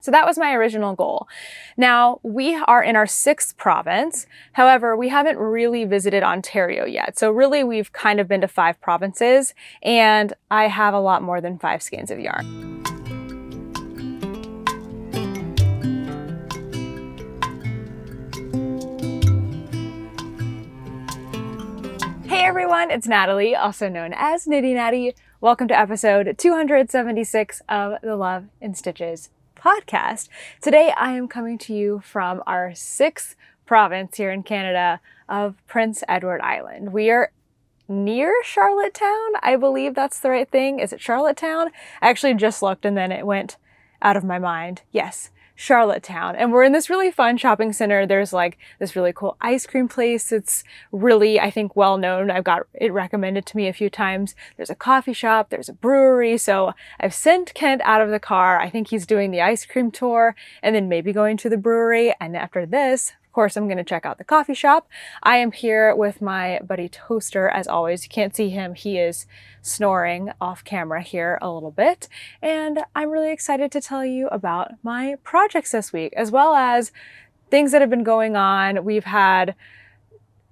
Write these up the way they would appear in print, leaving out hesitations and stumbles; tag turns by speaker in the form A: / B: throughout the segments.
A: So that was my original goal. Now, we are in our 6th province. However, we haven't really visited Ontario yet. So really, we've kind of been to 5 provinces, and I have a lot more than 5 skeins of yarn. Hey everyone, it's Natalie, also known as Nitty Natty. Welcome to episode 276 of the Love in Stitches podcast. Today I am coming to you from our 6th province here in Canada of Prince Edward Island. We are near Charlottetown. I believe that's the right thing. Is it Charlottetown? I actually just looked and then it went out of my mind. Yes, Charlottetown. And we're in this really fun shopping center. There's like this really cool ice cream place. It's really, I think, well known. I've got it recommended to me a few times. There's a coffee shop, there's a brewery. So I've sent Kent out of the car. I think he's doing the ice cream tour and then maybe going to the brewery. And after this, of course, I'm going to check out the coffee shop. I am here with my buddy Toaster, as always. You can't see him. He is snoring off camera here a little bit. And I'm really excited to tell you about my projects this week, as well as things that have been going on. We've had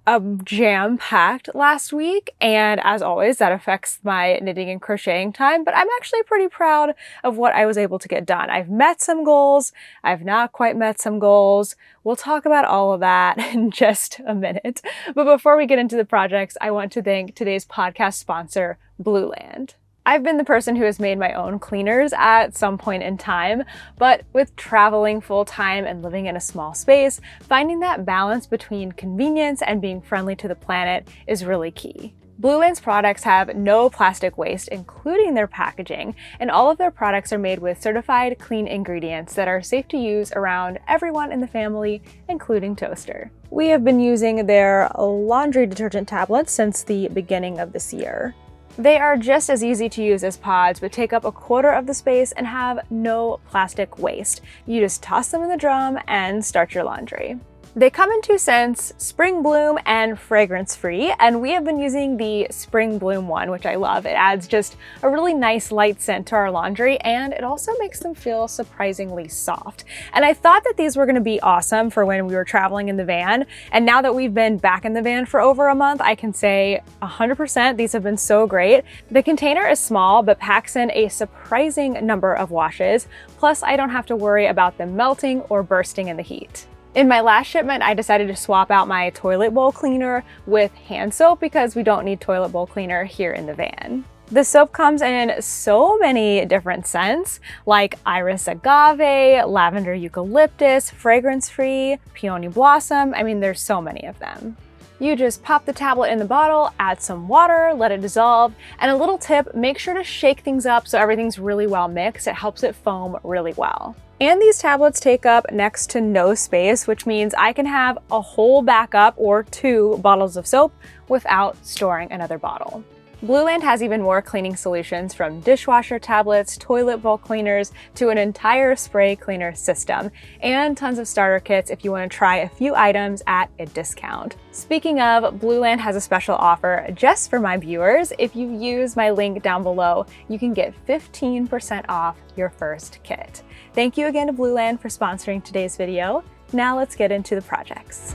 A: a jam-packed last week, and as always, that affects my knitting and crocheting time, but I'm actually pretty proud of what I was able to get done. I've met some goals, I've not quite met some goals. We'll talk about all of that in just a minute. But before we get into the projects, I want to thank today's podcast sponsor, Blueland. I've been the person who has made my own cleaners at some point in time, but with traveling full-time and living in a small space, finding that balance between convenience and being friendly to the planet is really key. Blueland's products have no plastic waste, including their packaging, and all of their products are made with certified clean ingredients that are safe to use around everyone in the family, including Toaster. We have been using their laundry detergent tablets since the beginning of this year. They are just as easy to use as pods, but take up a quarter of the space and have no plastic waste. You just toss them in the drum and start your laundry. They come in 2 scents, Spring Bloom and Fragrance Free, and we have been using the Spring Bloom one, which I love. It adds just a really nice light scent to our laundry, and it also makes them feel surprisingly soft. And I thought that these were going to be awesome for when we were traveling in the van, and now that we've been back in the van for over a month, I can say 100% these have been so great. The container is small, but packs in a surprising number of washes, plus I don't have to worry about them melting or bursting in the heat. In my last shipment, I decided to swap out my toilet bowl cleaner with hand soap because we don't need toilet bowl cleaner here in the van. The soap comes in so many different scents, like iris agave, lavender eucalyptus, fragrance free, peony blossom. I mean, there's so many of them. You just pop the tablet in the bottle, add some water, let it dissolve, and a little tip, make sure to shake things up so everything's really well mixed. It helps it foam really well. And these tablets take up next to no space, which means I can have a whole backup or 2 bottles of soap without storing another bottle. Blueland has even more cleaning solutions, from dishwasher tablets, toilet bowl cleaners, to an entire spray cleaner system, and tons of starter kits if you want to try a few items at a discount. Speaking of, Blueland has a special offer just for my viewers. If you use my link down below, you can get 15% off your first kit. Thank you again to Blueland for sponsoring today's video. Now let's get into the projects.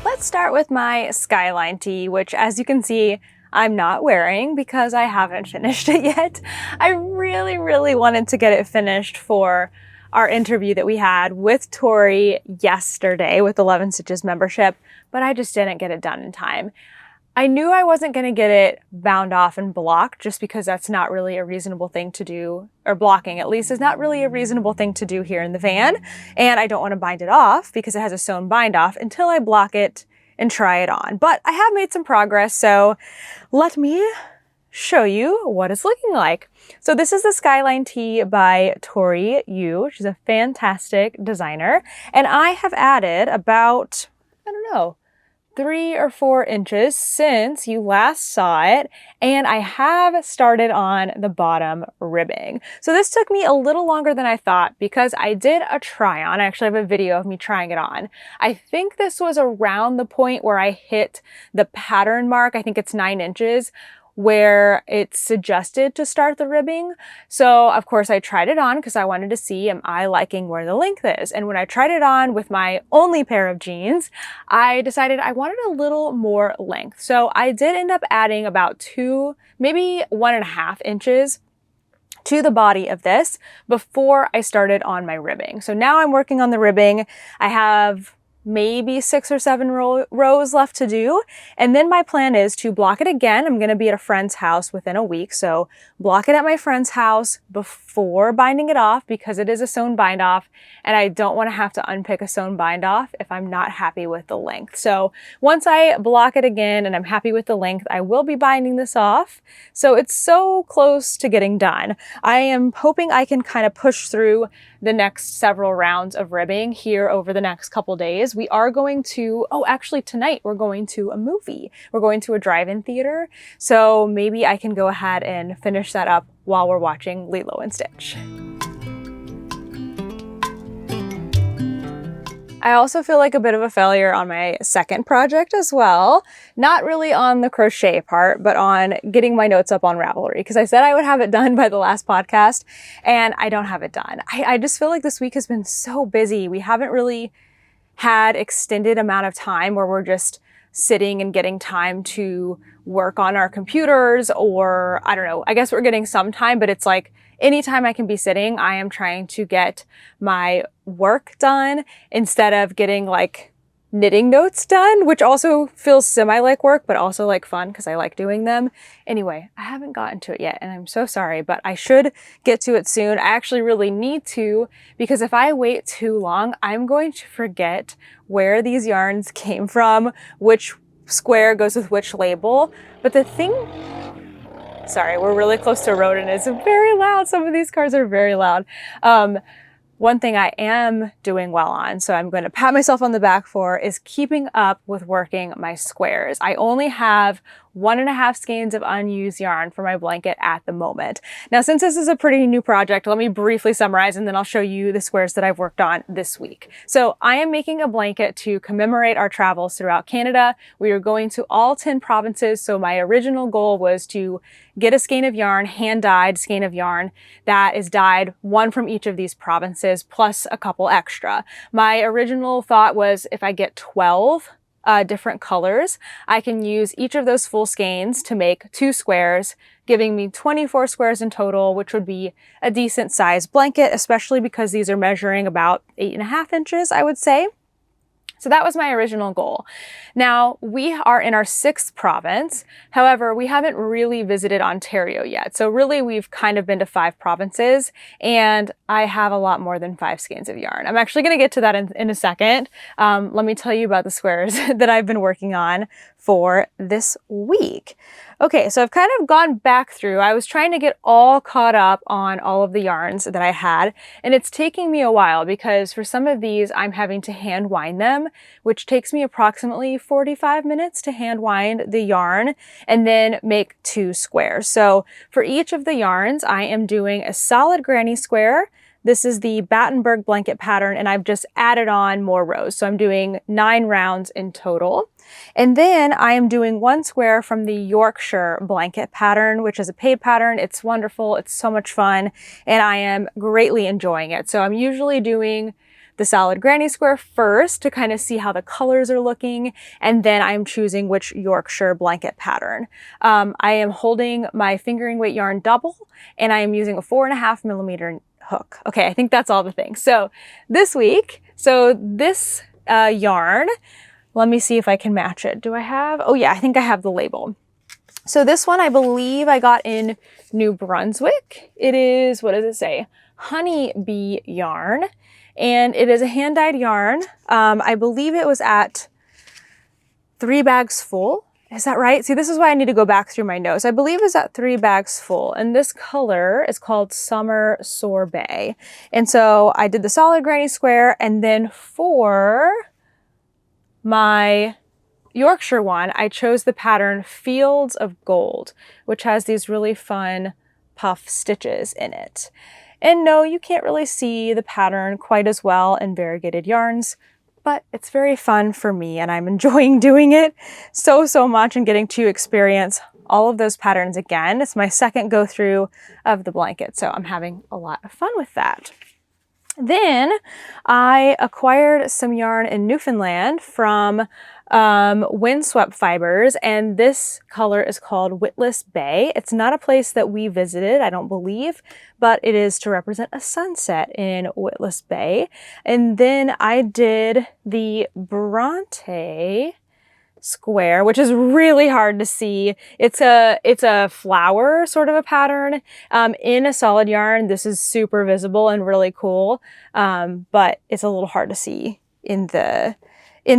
A: Let's start with my Skyline Tee, which, as you can see, I'm not wearing because I haven't finished it yet. I really wanted to get it finished for our interview that we had with Tori yesterday with the Love in Stitches membership, but I just didn't get it done in time. I knew I wasn't going to get it bound off and blocked just because that's not really a reasonable thing to do, or blocking at least is not really a reasonable thing to do here in the van. And I don't want to bind it off because it has a sewn bind off until I block it and try it on. But I have made some progress, so let me show you what it's looking like. So this is the Skyline Tee by Tori Yu. She's a fantastic designer. And I have added about, I don't know, 3 or 4 inches since you last saw it, and I have started on the bottom ribbing. So this took me a little longer than I thought because I did a try on. I actually have a video of me trying it on. I think this was around the point where I hit the pattern mark. I think it's 9 inches, where it's suggested to start the ribbing. So of course I tried it on because I wanted to see, am I liking where the length is? And when I tried it on with my only pair of jeans, I decided I wanted a little more length. So I did end up adding about 2, maybe 1.5 inches to the body of this before I started on my ribbing. So now I'm working on the ribbing. I have maybe 6 or 7 rows left to do. And then my plan is to block it again. I'm going to be at a friend's house within a week. So block it at my friend's house before binding it off, because it is a sewn bind off and I don't want to have to unpick a sewn bind off if I'm not happy with the length. So once I block it again and I'm happy with the length, I will be binding this off. So it's so close to getting done. I am hoping I can kind of push through the next several rounds of ribbing here over the next couple days. We are going to, actually tonight we're going to a movie. We're going to a drive-in theater. So maybe I can go ahead and finish that up while we're watching Lilo and Stitch. I also feel like a bit of a failure on my second project as well. Not really on the crochet part, but on getting my notes up on Ravelry, because I said I would have it done by the last podcast and I don't have it done. I just feel like this week has been so busy. We haven't really had extended amount of time where we're just sitting and getting time to work on our computers, or I don't know, I guess we're getting some time, but it's like anytime I can be sitting, I am trying to get my work done instead of getting like knitting notes done, which also feels semi-like work, but also like fun because I like doing them. Anyway, I haven't gotten to it yet and I'm so sorry, but I should get to it soon. I actually really need to, because if I wait too long, I'm going to forget where these yarns came from, which square goes with which label. But the thing, sorry, we're really close to a road and it's very loud. Some of these cars are very loud. One thing I am doing well on, so I'm going to pat myself on the back for, is keeping up with working my squares. I only have 1.5 skeins of unused yarn for my blanket at the moment. Now, since this is a pretty new project, let me briefly summarize and then I'll show you the squares that I've worked on this week. So I am making a blanket to commemorate our travels throughout Canada. We are going to all 10 provinces. So my original goal was to get a skein of yarn, hand-dyed skein of yarn that is dyed, one from each of these provinces plus a couple extra. My original thought was if I get 12 different colors, I can use each of those full skeins to make 2 squares, giving me 24 squares in total, which would be a decent size blanket, especially because these are measuring about 8.5 inches, I would say. So that was my original goal. Now, we are in our 6th province. However, we haven't really visited Ontario yet. So really, we've kind of been to 5 provinces, and I have a lot more than 5 skeins of yarn. I'm actually going to get to that in a second. Let me tell you about the squares that I've been working on for this week. Okay, so I've kind of gone back through. I was trying to get all caught up on all of the yarns that I had, and it's taking me a while because for some of these, I'm having to hand wind them, which takes me approximately 45 minutes to hand wind the yarn and then make 2 squares. So for each of the yarns, I am doing a solid granny square. This is the Battenberg blanket pattern, and I've just added on more rows. So I'm doing 9 rounds in total. And then I am doing 1 square from the Yorkshire blanket pattern, which is a paid pattern. It's wonderful. It's so much fun, and I am greatly enjoying it. So I'm usually doing the solid granny square first to kind of see how the colors are looking, and then I'm choosing which Yorkshire blanket pattern. I am holding my fingering weight yarn double, and I am using a 4.5 millimeter hook. Okay, I think that's all the things. So this week, this yarn, let me see if I can match it. Do I have? Oh yeah, I think I have the label. So this one, I believe I got in New Brunswick. It is, what does it say? Honey bee yarn. And it is a hand-dyed yarn. I believe it was at 3 bags full. Is that right? See, this is why I need to go back through my notes. I believe it's at 3 bags full. And this color is called Summer Sorbet. And so I did the solid granny square, and then for my Yorkshire one, I chose the pattern Fields of Gold, which has these really fun puff stitches in it. And no, you can't really see the pattern quite as well in variegated yarns, but it's very fun for me and I'm enjoying doing it so much and getting to experience all of those patterns again. It's my second go through of the blanket, so I'm having a lot of fun with that. Then I acquired some yarn in Newfoundland from Windswept Fibers, and this color is called Witless Bay. It's not a place that we visited, I don't believe, but it is to represent a sunset in Witless Bay. And then I did the Bronte square, which is really hard to see. It's a flower sort of a pattern in a solid yarn. This is super visible and really cool, but it's a little hard to see in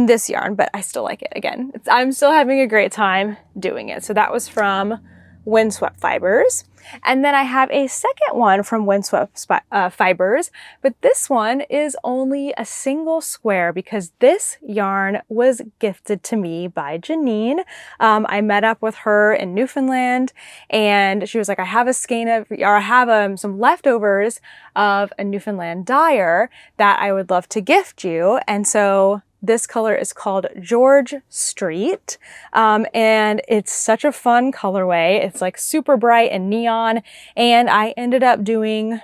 A: this yarn, but I still like it. Again, I'm still having a great time doing it. So that was from Windswept Fibers. And then I have a second one from Windswept Fibers, but this one is only a single square because this yarn was gifted to me by Janine. I met up with her in Newfoundland and she was like, I have a skein of, or I have some leftovers of a Newfoundland dyer that I would love to gift you. And so this color is called George Street, and it's such a fun colorway. It's like super bright and neon, and I ended up doing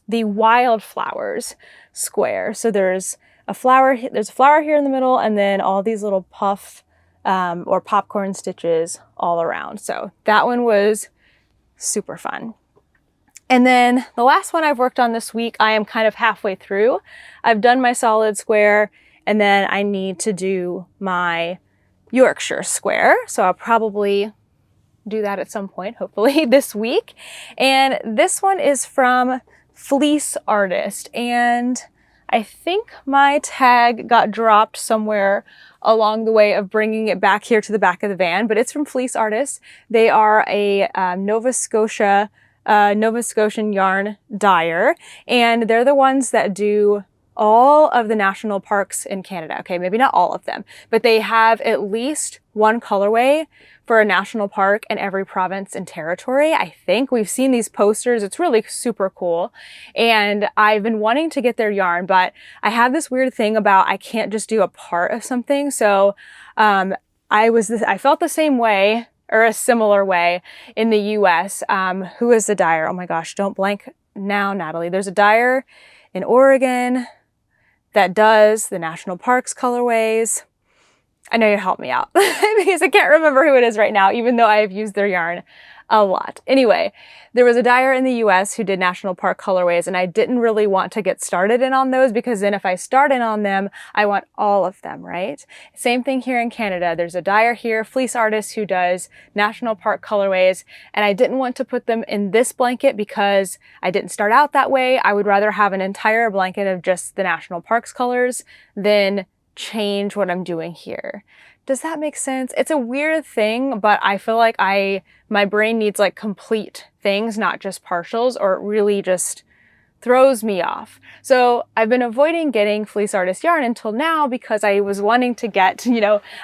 A: the Wildflowers square. So there's a flower here in the middle, and then all these little puff or popcorn stitches all around. So that one was super fun. And then the last one I've worked on this week, I am kind of halfway through. I've done my solid square, and then I need to do my Yorkshire square. So I'll probably do that at some point, hopefully this week. And this one is from Fleece Artist. And I think my tag got dropped somewhere along the way of bringing it back here to the back of the van, but it's from Fleece Artist. They are a Nova Scotian yarn dyer, and they're the ones that do all of the national parks in Canada. Okay, maybe not all of them, but they have at least one colorway for a national park in every province and territory. I think we've seen these posters. It's really super cool. And I've been wanting to get their yarn, but I have this weird thing about I can't just do a part of something. So I felt the same way, or a similar way, in the US. Who is the dyer? Oh my gosh, don't blank now, Natalie. There's a dyer in Oregon that does the national parks colorways. I know you'll help me out because I can't remember who it is right now, even though I've used their yarn a lot. Anyway, there was a dyer in the US who did national park colorways, and I didn't really want to get started in on those because then if I start in on them, I want all of them, right? Same thing here in Canada. There's a dyer here, Fleece Artist, who does national park colorways, and I didn't want to put them in this blanket because I didn't start out that way. I would rather have an entire blanket of just the national parks colors than change what I'm doing here. Does that make sense? It's a weird thing, but I feel like my brain needs like complete things, not just partials, or it really just throws me off. So I've been avoiding getting Fleece Artist yarn until now because I was wanting to get,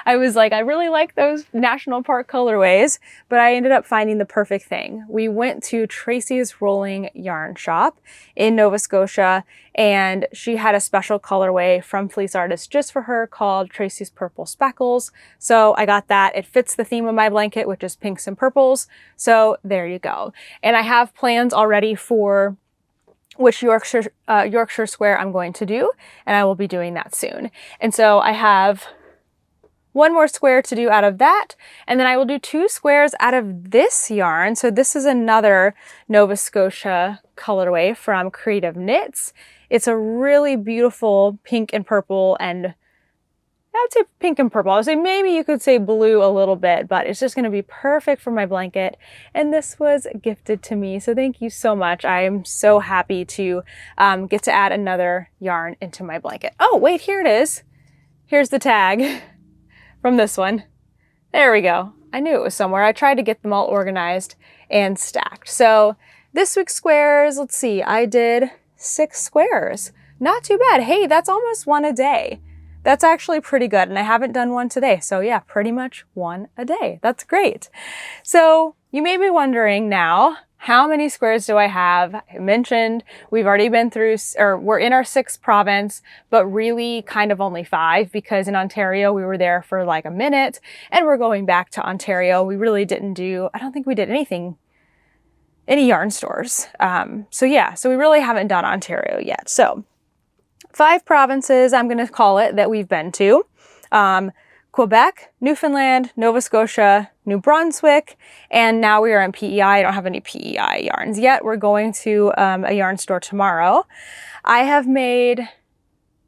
A: I was like, I really like those national park colorways, but I ended up finding the perfect thing. We went to Tracy's Rolling Yarn Shop in Nova Scotia, and she had a special colorway from Fleece Artist just for her called Tracy's Purple Speckles. So I got that. It fits the theme of my blanket, which is pinks and purples. So there you go. And I have plans already for which Yorkshire square I'm going to do, and I will be doing that soon. And so I have one more square to do out of that, and then I will do 2 squares out of this yarn. So this is another Nova Scotia colorway from Creative Knits. It's a really beautiful pink and purple, and I would say pink and purple. I would say maybe you could say blue a little bit, but it's just going to be perfect for my blanket. And this was gifted to me, so thank you so much. I am so happy to get to add another yarn into my blanket. Oh, wait, here it is. Here's the tag from this one. There we go. I knew it was somewhere. I tried to get them all organized and stacked. So this week's squares, let's see, I did 6 squares. Not too bad. Hey, that's almost 1 a day. That's actually pretty good, and I haven't done one today. So yeah, pretty much 1 a day. That's great. So you may be wondering now, how many squares do I have? I mentioned we've already been through, or we're in our 6th province, but really kind of only 5, because in Ontario we were there for like a minute and we're going back to Ontario. We really didn't do, I don't think we did any yarn stores. So we really haven't done Ontario yet. So 5 provinces, I'm going to call it, that we've been to. Quebec, Newfoundland, Nova Scotia, New Brunswick, and now we are in PEI. I don't have any PEI yarns yet. We're going to a yarn store tomorrow. I have made,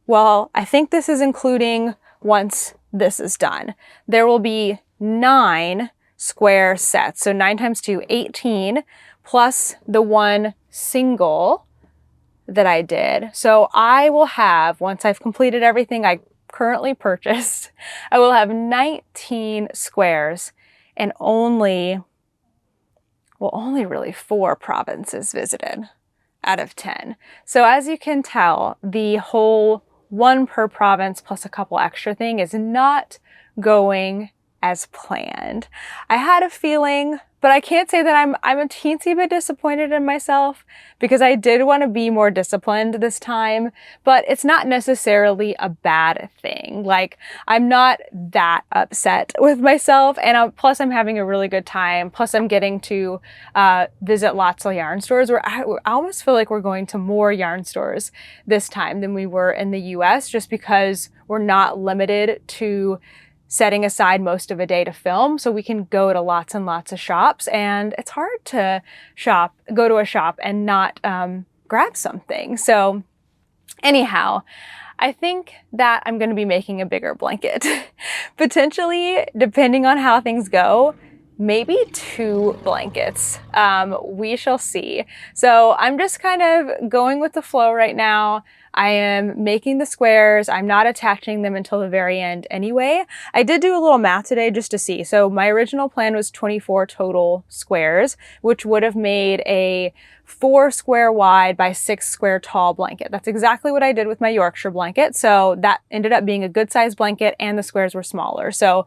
A: well, I think this is including once this is done. There will be 9 square sets. So 9 times 2, 18, plus the 1 single that I did. So I will have, once I've completed everything I currently purchased, I will have 19 squares and only really 4 provinces visited out of 10. So as you can tell, the whole 1 per province plus a couple extra thing is not going as planned. I had a feeling, but I can't say that I'm a teensy bit disappointed in myself, because I did want to be more disciplined this time, but it's not necessarily a bad thing. Like, I'm not that upset with myself, and plus I'm having a really good time. Plus I'm getting to visit lots of yarn stores, where I almost feel like we're going to more yarn stores this time than we were in the US, just because we're not limited to setting aside most of a day to film, so we can go to lots and lots of shops, and it's hard to go to a shop and not grab something. So anyhow, I think that I'm going to be making a bigger blanket. Potentially, depending on how things go, maybe 2 blankets. We shall see. So I'm just kind of going with the flow right now. I am making the squares. I'm not attaching them until the very end anyway. I did do a little math today just to see. So my original plan was 24 total squares, which would have made a 4 square wide by 6 square tall blanket. That's exactly what I did with my Yorkshire blanket. So that ended up being a good size blanket, and the squares were smaller. So,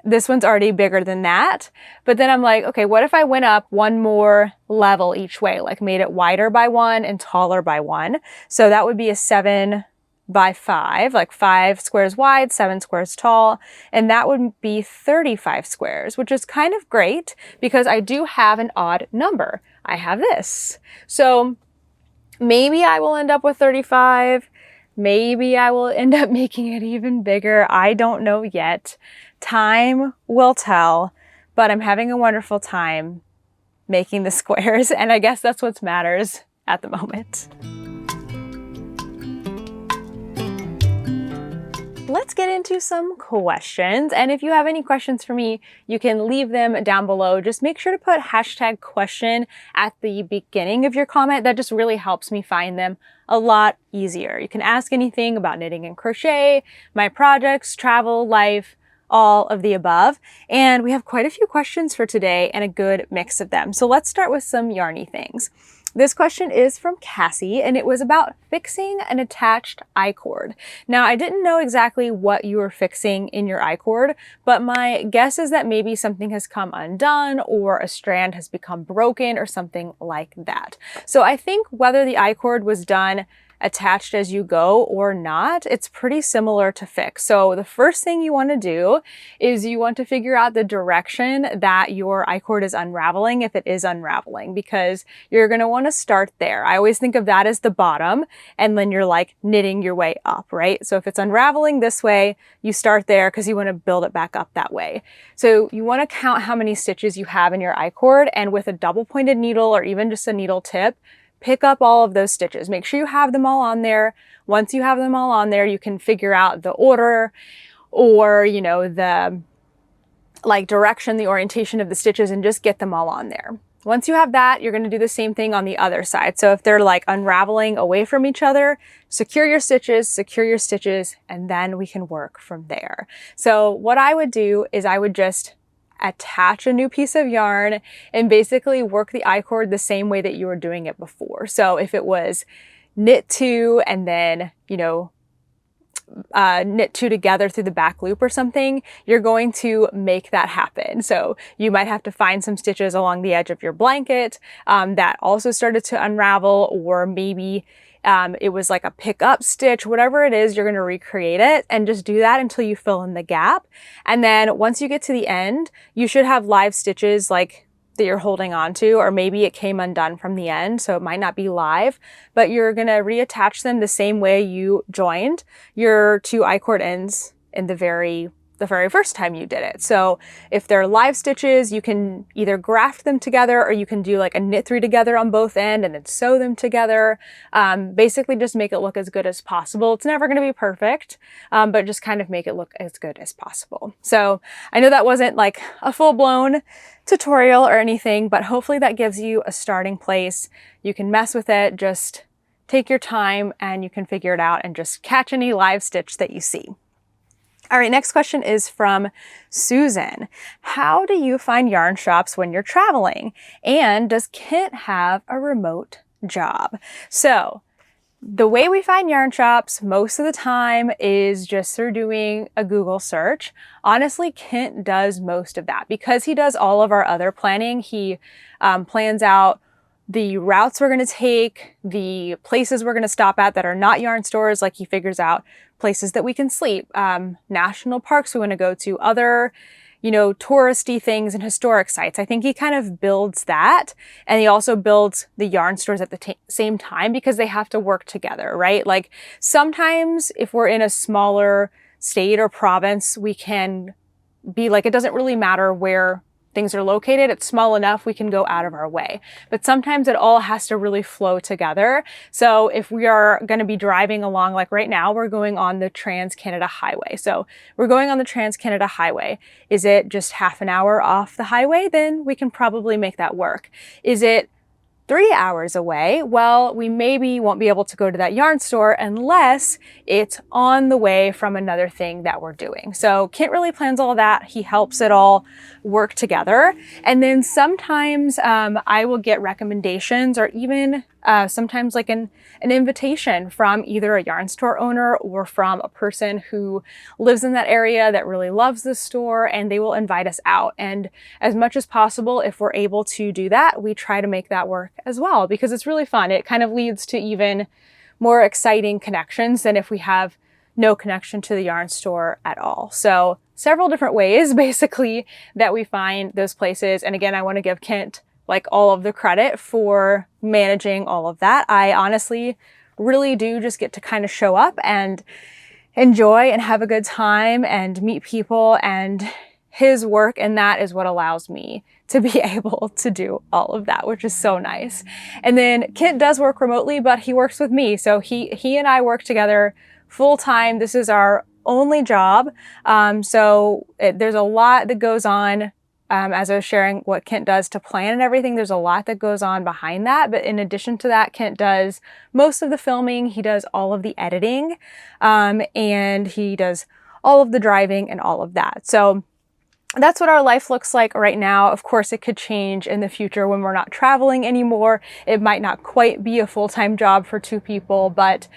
A: this one's already bigger than that. But then I'm like, okay, what if I went up 1 more level each way, like made it wider by 1 and taller by 1? So that would be a 7 by 5, like 5 squares wide, 7 squares tall. And that would be 35 squares, which is kind of great because I do have an odd number. I have this. So maybe I will end up with 35. Maybe I will end up making it even bigger. I don't know yet. Time will tell, but I'm having a wonderful time making the squares, and I guess that's what matters at the moment. Let's get into some questions, and if you have any questions for me, you can leave them down below. Just make sure to put #question at the beginning of your comment. That just really helps me find them a lot easier. You can ask anything about knitting and crochet, my projects, travel, life, all of the above. And we have quite a few questions for today and a good mix of them. So let's start with some yarny things. This question is from Cassie, and it was about fixing an attached I-cord. Now, I didn't know exactly what you were fixing in your I-cord, but my guess is that maybe something has come undone or a strand has become broken or something like that. So I think whether the I-cord was done attached as you go or not, it's pretty similar to fix. So the first thing you want to do is you want to figure out the direction that your I-cord is unraveling, if it is unraveling, because you're going to want to start there. I always think of that as the bottom, and then you're like knitting your way up, right? So if it's unraveling this way, you start there because you want to build it back up that way. So you want to count how many stitches you have in your I-cord, and with a double pointed needle or even just a needle tip, pick up all of those stitches. Make sure you have them all on there. Once you have them all on there, you can figure out the order or, you know, the like direction, the orientation of the stitches, and just get them all on there. Once you have that, you're going to do the same thing on the other side. So if they're like unraveling away from each other, secure your stitches, and then we can work from there. So what I would do is I would just attach a new piece of yarn and basically work the I-cord the same way that you were doing it before. So if it was knit 2 and then, you know, knit two together through the back loop or something, you're going to make that happen. So you might have to find some stitches along the edge of your blanket that also started to unravel, or maybe it was like a pick up stitch, whatever it is, you're going to recreate it and just do that until you fill in the gap. And then once you get to the end, you should have live stitches like that you're holding on to, or maybe it came undone from the end, so it might not be live, but you're going to reattach them the same way you joined your two I-cord ends in the very first time you did it. So if they're live stitches, you can either graft them together, or you can do like a knit three together on both ends and then sew them together. Basically just make it look as good as possible. It's never going to be perfect, but just kind of make it look as good as possible. So I know that wasn't like a full-blown tutorial or anything, but hopefully that gives you a starting place. You can mess with it, just take your time and you can figure it out and just catch any live stitch that you see. All right, next question is from Susan. How do you find yarn shops when you're traveling? And does Kent have a remote job? So the way we find yarn shops most of the time is just through doing a Google search. Honestly, Kent does most of that because he does all of our other planning. He plans out the routes we're going to take, the places we're going to stop at that are not yarn stores. Like he figures out places that we can sleep, national parks we want to go to, other, touristy things and historic sites. I think he kind of builds that. And he also builds the yarn stores at the same time because they have to work together, right? Like sometimes if we're in a smaller state or province, we can be like, it doesn't really matter where things are located. It's small enough we can go out of our way. But sometimes it all has to really flow together. So if we are going to be driving along, like right now, we're going on the Trans-Canada Highway. So we're going on the Trans-Canada Highway. Is it just half an hour off the highway? Then we can probably make that work. Is it 3 hours away? Well, we maybe won't be able to go to that yarn store unless it's on the way from another thing that we're doing. So Kent really plans all that. He helps it all work together. And then sometimes I will get recommendations, or even sometimes like an invitation from either a yarn store owner or from a person who lives in that area that really loves the store, and they will invite us out. And as much as possible, if we're able to do that, we try to make that work as well, because it's really fun. It kind of leads to even more exciting connections than if we have no connection to the yarn store at all. So several different ways basically that we find those places. And again, I want to give Kent like all of the credit for managing all of that. I honestly really do just get to kind of show up and enjoy and have a good time and meet people, and his work, and that is what allows me to be able to do all of that, which is so nice. And then Kent does work remotely, but he works with me. So he and I work together full time. This is our only job. There's a lot that goes on. As I was sharing what Kent does to plan and everything, there's a lot that goes on behind that. But in addition to that, Kent does most of the filming. He does all of the editing, and he does all of the driving and all of that. So that's what our life looks like right now. Of course, it could change in the future when we're not traveling anymore. It might not quite be a full-time job for two people, but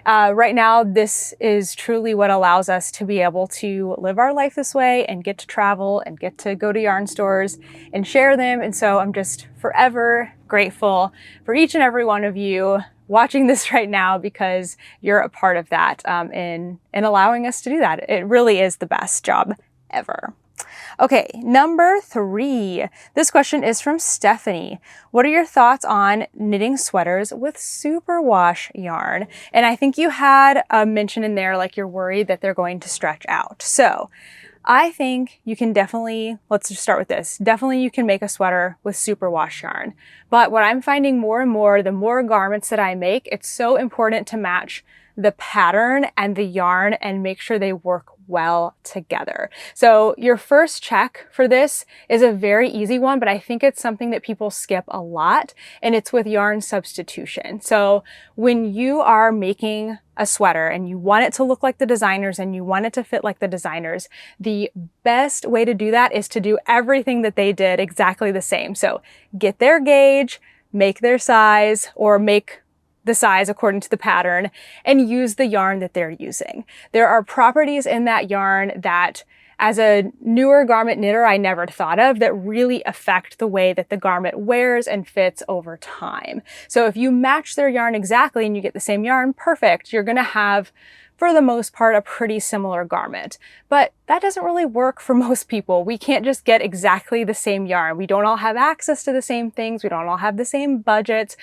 A: right now, this is truly what allows us to be able to live our life this way and get to travel and get to go to yarn stores and share them. And so I'm just forever grateful for each and every one of you watching this right now, because you're a part of that in allowing us to do that. It really is the best job ever. Okay, number 3. This question is from Stephanie. What are your thoughts on knitting sweaters with superwash yarn? And I think you had a mention in there, like you're worried that they're going to stretch out. So I think you can definitely, let's just start with this. Definitely you can make a sweater with superwash yarn. But what I'm finding more and more, the more garments that I make, it's so important to match the pattern and the yarn and make sure they work well together. So your first check for this is a very easy one, but I think it's something that people skip a lot, and it's with yarn substitution. So when you are making a sweater and you want it to look like the designers and you want it to fit like the designers, the best way to do that is to do everything that they did exactly the same. So get their gauge, make their size, or make the size according to the pattern and use the yarn that they're using. There are properties in that yarn that as a newer garment knitter, I never thought of that really affect the way that the garment wears and fits over time. So if you match their yarn exactly and you get the same yarn, perfect. You're gonna have, for the most part, a pretty similar garment. But that doesn't really work for most people. We can't just get exactly the same yarn. We don't all have access to the same things. We don't all have the same budgets.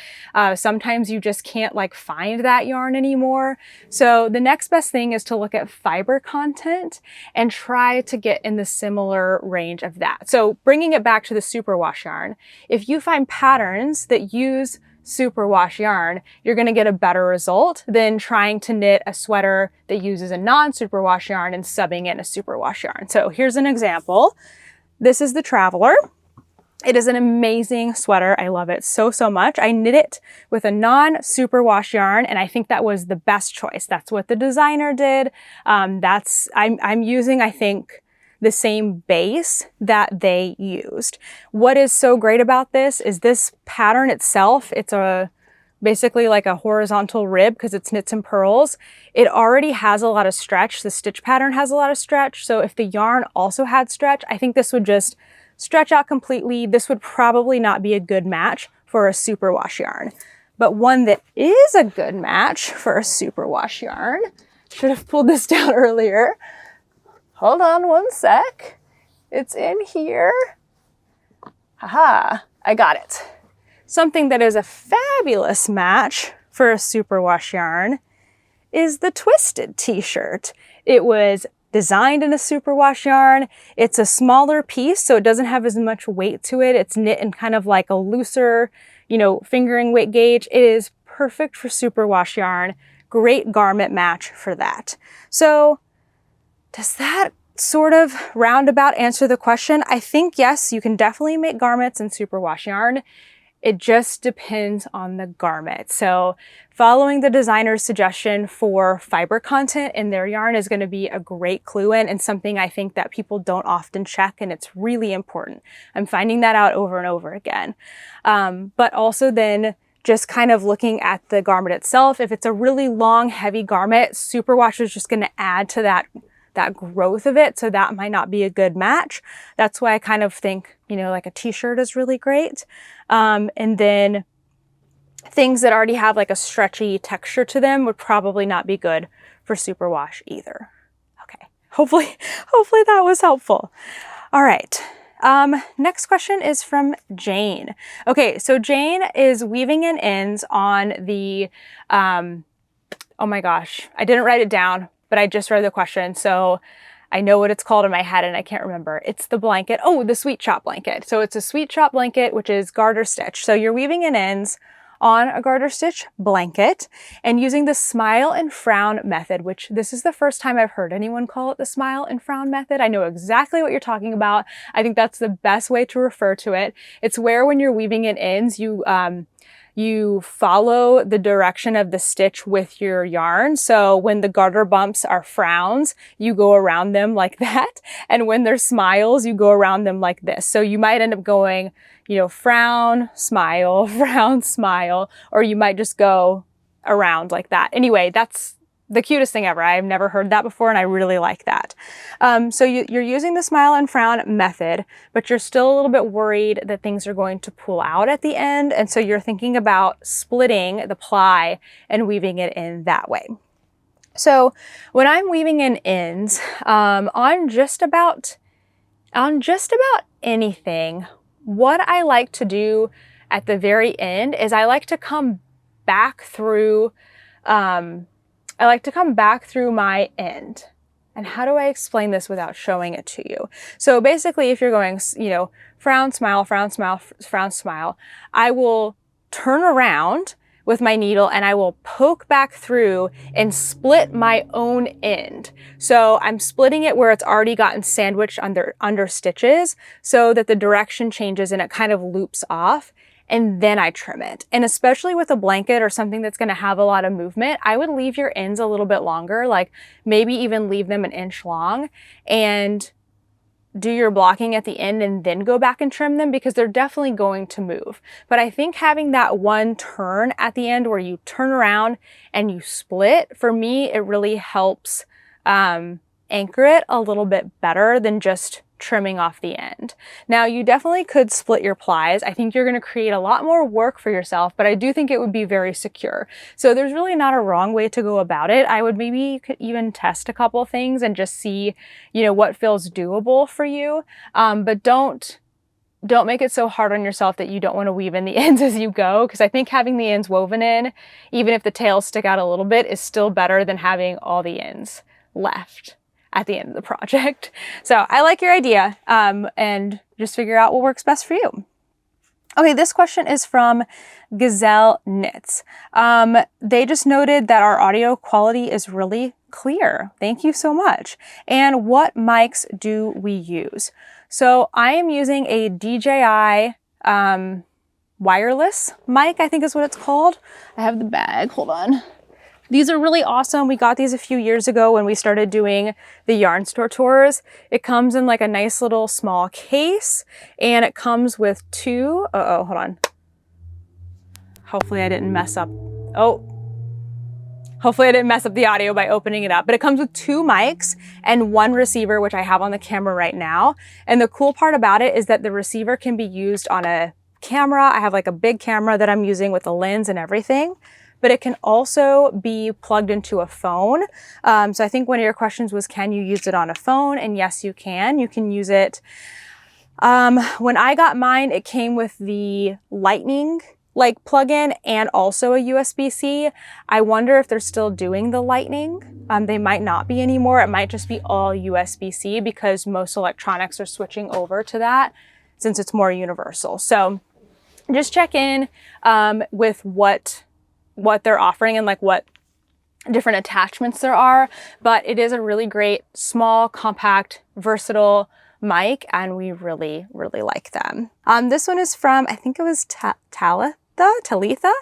A: Sometimes you just can't like find that yarn anymore. So the next best thing is to look at fiber content and try to get in the similar range of that. So bringing it back to the superwash yarn, if you find patterns that use superwash yarn, you're going to get a better result than trying to knit a sweater that uses a non-superwash yarn and subbing in a superwash yarn. So here's an example. This is the Traveler. It is an amazing sweater. I love it so, so much. I knit it with a non-superwash yarn, and I think that was the best choice. That's what the designer did. I'm using, I think, the same base that they used. What is so great about this is this pattern itself, it's basically like a horizontal rib because it's knits and purls. It already has a lot of stretch. The stitch pattern has a lot of stretch. So if the yarn also had stretch, I think this would just stretch out completely. This would probably not be a good match for a superwash yarn. But one that is a good match for a superwash yarn, should have pulled this down earlier. Hold on one sec. It's in here. Haha, I got it. Something that is a fabulous match for a superwash yarn is the Twisted t-shirt. It was designed in a superwash yarn. It's a smaller piece, so it doesn't have as much weight to it. It's knit in kind of like a looser, fingering weight gauge. It is perfect for superwash yarn. Great garment match for that. So does that sort of roundabout answer the question? I think yes, you can definitely make garments in superwash yarn. It just depends on the garment. So following the designer's suggestion for fiber content in their yarn is going to be a great clue in, and something I think that people don't often check, and it's really important. I'm finding that out over and over again. But also then just kind of looking at the garment itself. If it's a really long, heavy garment, superwash is just going to add to that growth of it. So that might not be a good match. That's why I kind of think, like a t-shirt is really great. And then things that already have like a stretchy texture to them would probably not be good for superwash either. Okay. Hopefully that was helpful. All right. Next question is from Jane. Okay. So Jane is weaving in ends on the, oh my gosh, I didn't write it down, but I just read the question, so I know what it's called in my head and I can't remember. It's the blanket. Oh, the sweet shop blanket. So it's a sweet shop blanket, which is garter stitch. So you're weaving in ends on a garter stitch blanket and using the smile and frown method, which this is the first time I've heard anyone call it the smile and frown method. I know exactly what you're talking about. I think that's the best way to refer to it. It's where when you're weaving in ends, you follow the direction of the stitch with your yarn. So when the garter bumps are frowns, you go around them like that. And when they're smiles, you go around them like this. So you might end up going, frown, smile, or you might just go around like that. Anyway, that's the cutest thing ever. I've never heard that before and I really like that. So you're using the smile and frown method, but you're still a little bit worried that things are going to pull out at the end. And so you're thinking about splitting the ply and weaving it in that way. So when I'm weaving in ends, on just about anything, what I like to do at the very end is I like to come back through my end. And how do I explain this without showing it to you? So basically, if you're going, frown, smile, frown, smile, frown, smile, I will turn around with my needle and I will poke back through and split my own end. So I'm splitting it where it's already gotten sandwiched under stitches so that the direction changes and it kind of loops off. And then I trim it. And especially with a blanket or something that's gonna have a lot of movement, I would leave your ends a little bit longer, like maybe even leave them an inch long. And do your blocking at the end and then go back and trim them, because they're definitely going to move. But I think having that one turn at the end where you turn around and you split, for me, it really helps anchor it a little bit better than just trimming off the end. Now, you definitely could split your plies. I think you're going to create a lot more work for yourself, but I do think it would be very secure. So there's really not a wrong way to go about it. I would maybe, you could even test a couple things and just see, you know, what feels doable for you. But don't make it so hard on yourself that you don't want to weave in the ends as you go, because I think having the ends woven in, even if the tails stick out a little bit, is still better than having all the ends left at the end of the project. So I like your idea, and just figure out what works best for you. Okay, this question is from Gazelle Knits. They just noted that our audio quality is really clear. Thank you so much. And what mics do we use? So I am using a DJI wireless mic, I think is what it's called. I have the bag, hold on. These are really awesome. We got these a few years ago when we started doing the yarn store tours. It comes in like a nice little small case, and it comes with two, hold on. Hopefully I didn't mess up. Hopefully I didn't mess up the audio by opening it up, but it comes with two mics and one receiver, which I have on the camera right now. And the cool part about it is that the receiver can be used on a camera. I have like a big camera that I'm using with a lens and everything, but it can also be plugged into a phone. So I think one of your questions was, can you use it on a phone? And yes, you can. You can use it. When I got mine, it came with the Lightning like plug-in and also a USB-C. I wonder if they're still doing the Lightning. They might not be anymore. It might just be all USB-C, because most electronics are switching over to that since it's more universal. So just check in with what they're offering and like what different attachments there are. But it is a really great, small, compact, versatile mic, and we really, really like them. This one is from, I think it was Talitha.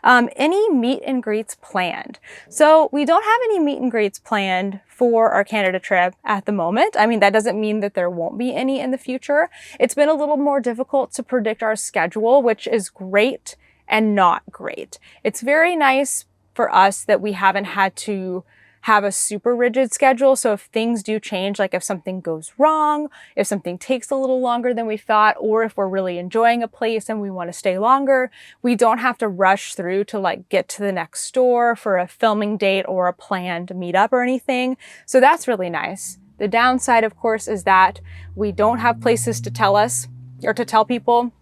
A: Any meet and greets planned? So we don't have any meet and greets planned for our Canada trip at the moment. I mean, that doesn't mean that there won't be any in the future. It's been a little more difficult to predict our schedule, which is great and not great. It's very nice for us that we haven't had to have a super rigid schedule. So if things do change, like if something goes wrong, if something takes a little longer than we thought, or if we're really enjoying a place and we want to stay longer, we don't have to rush through to like get to the next store for a filming date or a planned meetup or anything. So that's really nice. The downside, of course, is that we don't have places to tell us or to tell people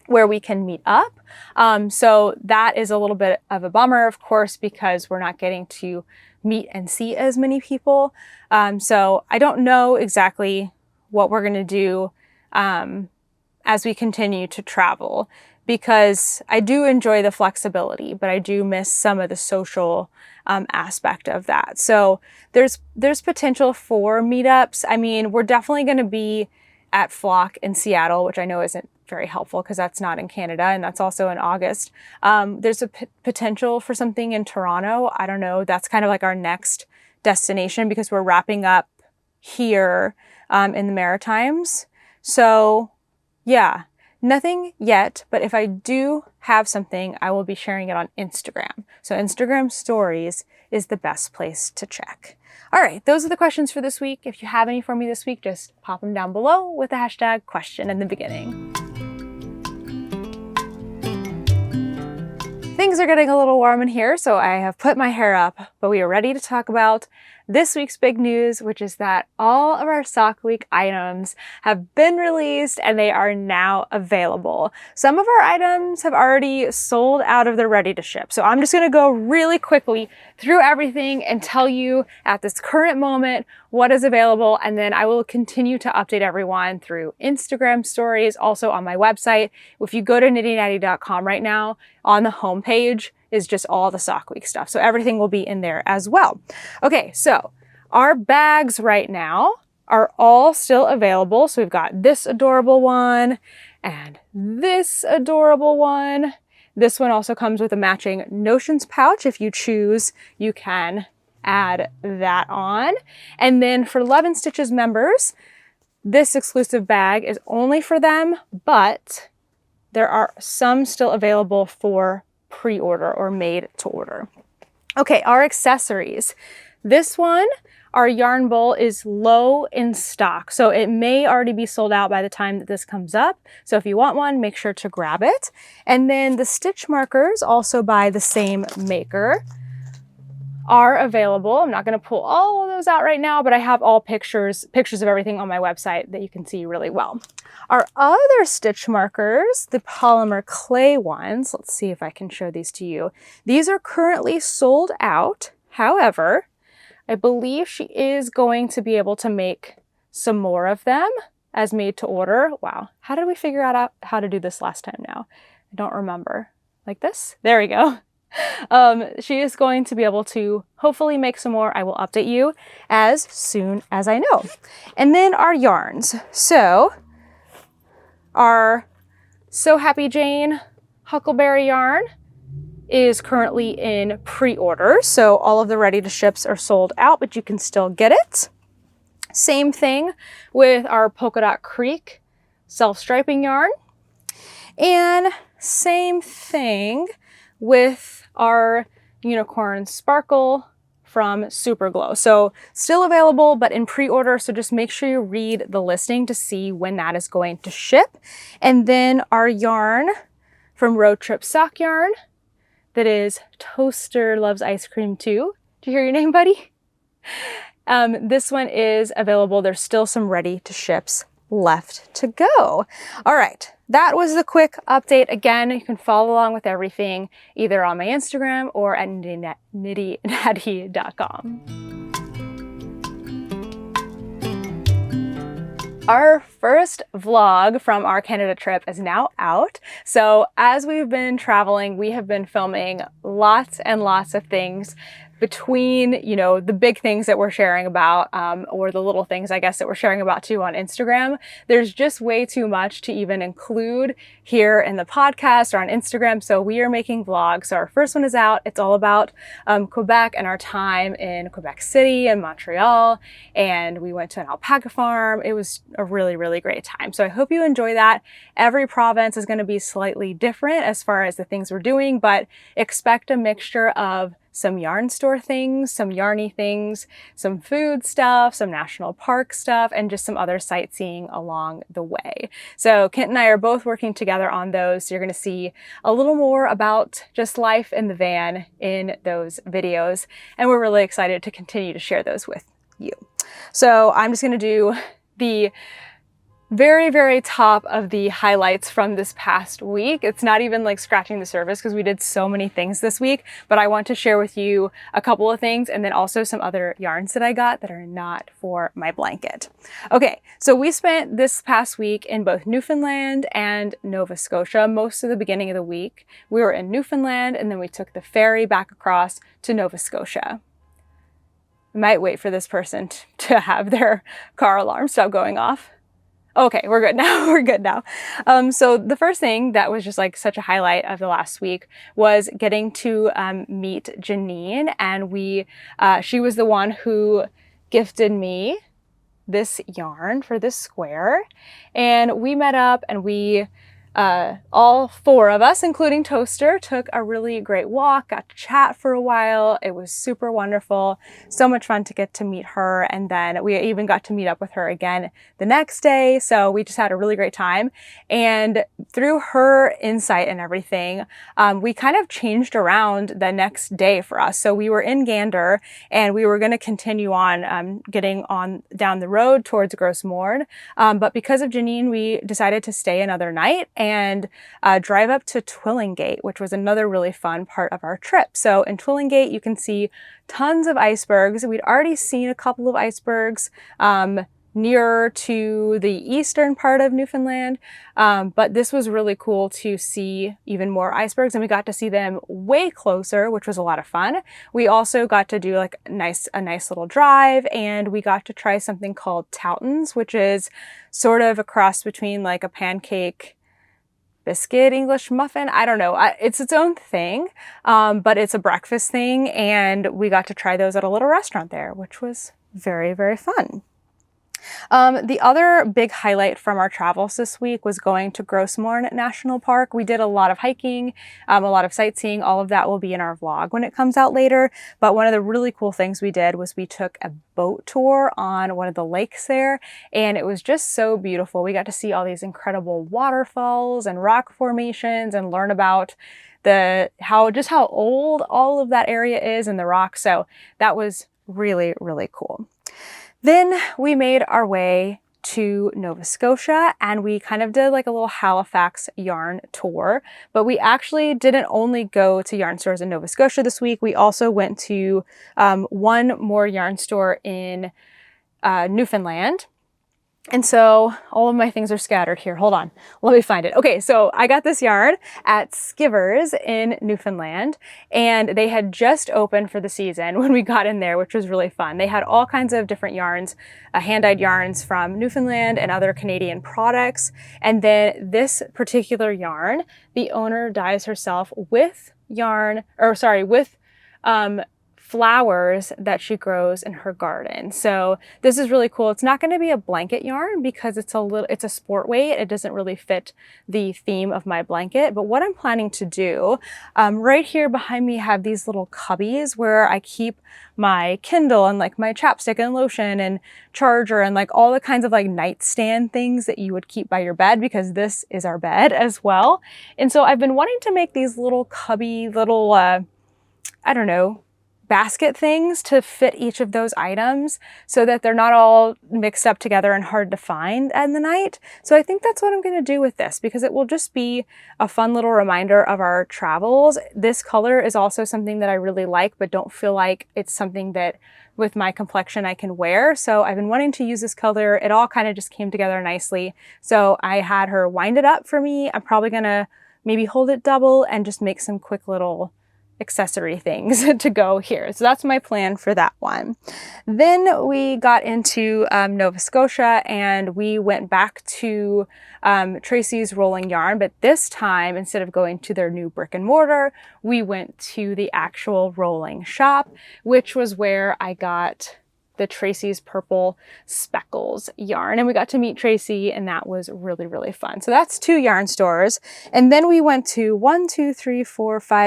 A: where we can meet up. So that is a little bit of a bummer, of course, because we're not getting to meet and see as many people. So I don't know exactly what we're going to do as we continue to travel, because I do enjoy the flexibility, but I do miss some of the social aspect of that. So there's potential for meetups. I mean, we're definitely going to be at Flock in Seattle, which I know isn't very helpful because that's not in Canada, and that's also in August. There's a potential for something in Toronto. I don't know. That's kind of like our next destination, because we're wrapping up here in the Maritimes. So yeah, nothing yet, but if I do have something, I will be sharing it on Instagram. So Instagram stories is the best place to check. All right, those are the questions for this week. If you have any for me this week, just pop them down below with the hashtag question in the beginning. Things are getting a little warm in here, so I have put my hair up, but we are ready to talk about this week's big news, which is that all of our Sock Week items have been released and they are now available. Some of our items have already sold out of their ready to ship. So I'm just gonna go really quickly through everything and tell you at this current moment what is available, and then I will continue to update everyone through Instagram stories, also on my website. If you go to nittynatty.com right now, on the homepage is just all the Sock Week stuff. So everything will be in there as well. Okay, so our bags right now are all still available. So we've got this adorable one and this adorable one. This one also comes with a matching Notions pouch. If you choose, you can add that on. And then for Love and Stitches members, this exclusive bag is only for them, but there are some still available for pre-order or made to order. Okay, our accessories. This one, our yarn bowl, is low in stock, so it may already be sold out by the time that this comes up. So if you want one, make sure to grab it. And then the stitch markers, also by the same maker, are available. I'm not going to pull all of those out right now, but I have all pictures of everything on my website that you can see really well. Our other stitch markers, the polymer clay ones, let's see if I can show these to you. These are currently sold out. However, I believe she is going to be able to make some more of them as made to order. Wow, how did we figure out how to do this last time now? I don't remember. Like this? There we go. She is going to be able to hopefully make some more. I will update you as soon as I know. And then our yarns. So our So Happy Jane Huckleberry yarn is currently in pre-order. So all of the ready to ships are sold out, but you can still get it. Same thing with our Polka Dot Creek self-striping yarn. And same thing with our Unicorn Sparkle from Super Glow. So still available, but in pre-order. So just make sure you read the listing to see when that is going to ship. And then our yarn from Road Trip Sock Yarn, that is Toaster Loves Ice Cream Too. Do you hear your name, buddy? This one is available. There's still some ready to ships left to go. All right, that was the quick update. Again, you can follow along with everything either on my Instagram or at nittynatty.com. Our first vlog from our Canada trip is now out. So as we've been traveling, we have been filming lots and lots of things between, the big things that we're sharing about, or the little things, I guess, that we're sharing about too on Instagram. There's just way too much to even include here in the podcast or on Instagram. So we are making vlogs. So our first one is out. It's all about Quebec and our time in Quebec City and Montreal. And we went to an alpaca farm. It was a really, really great time. So I hope you enjoy that. Every province is going to be slightly different as far as the things we're doing, but expect a mixture of some yarn store things, some Yarny things, some food stuff, some national park stuff, and just some other sightseeing along the way. So Kent and I are both working together on those. So you're going to see a little more about just life in the van in those videos. And we're really excited to continue to share those with you. So I'm just going to do the very, very top of the highlights from this past week. It's not even like scratching the surface because we did so many things this week, but I want to share with you a couple of things and then also some other yarns that I got that are not for my blanket. Okay, so we spent this past week in both Newfoundland and Nova Scotia. Most of the beginning of the week, we were in Newfoundland and then we took the ferry back across to Nova Scotia. I might wait for this person to have their car alarm stop going off. Okay, we're good now. We're good now. So the first thing that was just like such a highlight of the last week was getting to meet Janine, and she was the one who gifted me this yarn for this square, and we met up and we all four of us, including Toaster, took a really great walk, got to chat for a while. It was super wonderful. So much fun to get to meet her. And then we even got to meet up with her again the next day. So we just had a really great time. And through her insight and everything, we kind of changed around the next day for us. So we were in Gander and we were going to continue on getting on down the road towards Gros Morne. But because of Janine, we decided to stay another night and drive up to Twillingate, which was another really fun part of our trip. So in Twillingate, you can see tons of icebergs. We'd already seen a couple of icebergs nearer to the eastern part of Newfoundland, but this was really cool to see even more icebergs, and we got to see them way closer, which was a lot of fun. We also got to do like a nice little drive, and we got to try something called Towtons, which is sort of a cross between like a pancake biscuit English muffin. I don't know. It's its own thing, but it's a breakfast thing, and we got to try those at a little restaurant there, which was very, very fun. The other big highlight from our travels this week was going to Grossmorn National Park. We did a lot of hiking, a lot of sightseeing. All of that will be in our vlog when it comes out later. But one of the really cool things we did was we took a boat tour on one of the lakes there, and it was just so beautiful. We got to see all these incredible waterfalls and rock formations and learn about how old all of that area is and the rocks. So that was really, really cool. Then we made our way to Nova Scotia and we kind of did like a little Halifax yarn tour, but we actually didn't only go to yarn stores in Nova Scotia this week. We also went to one more yarn store in Newfoundland. And so all of my things are scattered here. Hold on, let me find it. Okay, so I got this yarn at Skivers in Newfoundland, and they had just opened for the season when we got in there, which was really fun. They had all kinds of different yarns, hand-dyed yarns from Newfoundland and other Canadian products. And then this particular yarn, the owner dyes herself with flowers that she grows in her garden. So this is really cool. It's not going to be a blanket yarn because it's a sport weight. It doesn't really fit the theme of my blanket. But what I'm planning to do, right here behind me have these little cubbies where I keep my Kindle and like my chapstick and lotion and charger and like all the kinds of like nightstand things that you would keep by your bed, because this is our bed as well. And so I've been wanting to make these little cubby, basket things to fit each of those items so that they're not all mixed up together and hard to find at the night. So I think that's what I'm going to do with this, because it will just be a fun little reminder of our travels. This color is also something that I really like, but don't feel like it's something that with my complexion I can wear. So I've been wanting to use this color. It all kind of just came together nicely. So I had her wind it up for me. I'm probably going to maybe hold it double and just make some quick little accessory things to go here. So that's my plan for that one. Then we got into Nova Scotia and we went back to Tracy's Rolling Yarn, but this time instead of going to their new brick and mortar, we went to the actual rolling shop, which was where I got the Tracy's Purple Speckles yarn. And we got to meet Tracy and that was really, really fun. So that's 2 yarn stores. And then we went to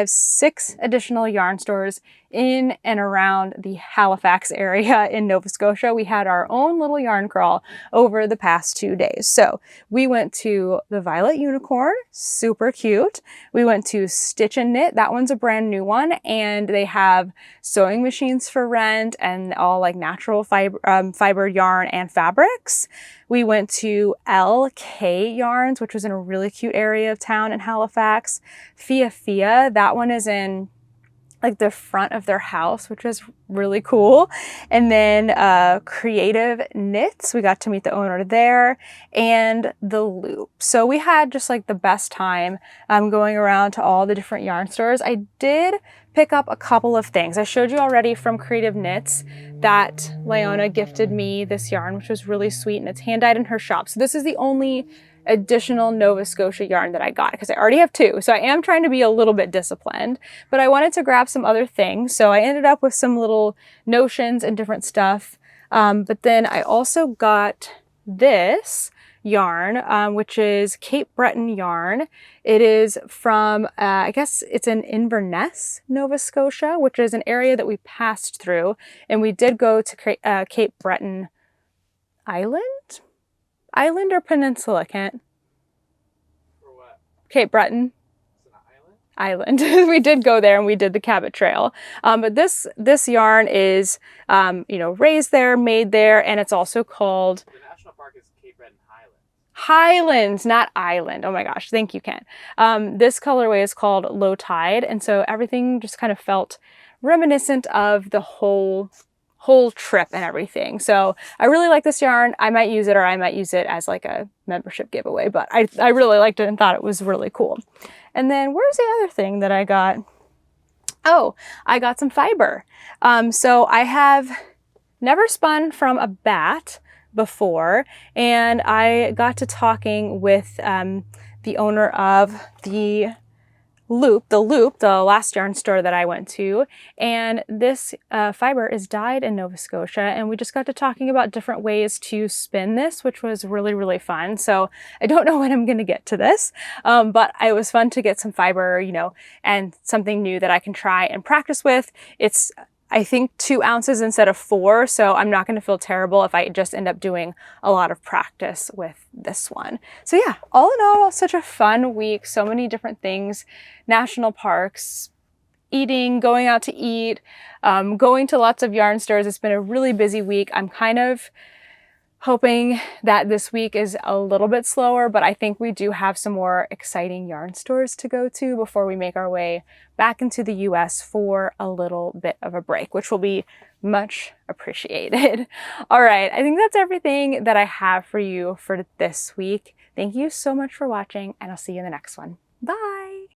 A: 6 additional yarn stores in and around the Halifax area in Nova Scotia. We had our own little yarn crawl over the past 2 days. So we went to the Violet Unicorn, super cute. We went to Stitch and Knit, that one's a brand new one, and they have sewing machines for rent and all like natural fiber yarn and fabrics. We went to LK Yarns, which was in a really cute area of town in Halifax. Fia, that one is in like the front of their house, which was really cool. And then Creative Knits, we got to meet the owner there, and The Loop. So we had just like the best time going around to all the different yarn stores. I did pick up a couple of things. I showed you already from Creative Knits that Leona gifted me this yarn, which was really sweet, and it's hand dyed in her shop. So this is the only additional Nova Scotia yarn that I got because I already have 2. So I am trying to be a little bit disciplined, but I wanted to grab some other things. So I ended up with some little notions and different stuff. But then I also got this yarn, which is Cape Breton yarn. It is from, I guess it's in Inverness, Nova Scotia, which is an area that we passed through. And we did go to Cape Breton Island or Peninsula, Kent?
B: For what?
A: Cape Breton.
B: It's an island?
A: Island. We did go there and we did the Cabot Trail. But this yarn is, raised there, made there, and it's also called...
B: The national park is Cape Breton Highlands.
A: Highlands, not island. Oh my gosh, thank you, Kent. This colorway is called Low Tide, and so everything just kind of felt reminiscent of the whole trip and everything. So I really like this yarn. I might use it, or I might use it as like a membership giveaway, but I really liked it and thought it was really cool. And then where's the other thing that I got? Oh, I got some fiber. So I have never spun from a bat before, and I got to talking with the owner of the Loop, the last yarn store that I went to, and this fiber is dyed in Nova Scotia, and we just got to talking about different ways to spin this, which was really, really fun. So I don't know when I'm going to get to this, but it was fun to get some fiber, you know, and something new that I can try and practice with. It's, I think, 2 ounces instead of 4, so I'm not going to feel terrible if I just end up doing a lot of practice with this one. So yeah, all in all, such a fun week, so many different things, national parks, eating, going out to eat, going to lots of yarn stores. It's been a really busy week. I'm kind of hoping that this week is a little bit slower, but I think we do have some more exciting yarn stores to go to before we make our way back into the US for a little bit of a break, which will be much appreciated. All right, I think that's everything that I have for you for this week. Thank you so much for watching, and I'll see you in the next one. Bye!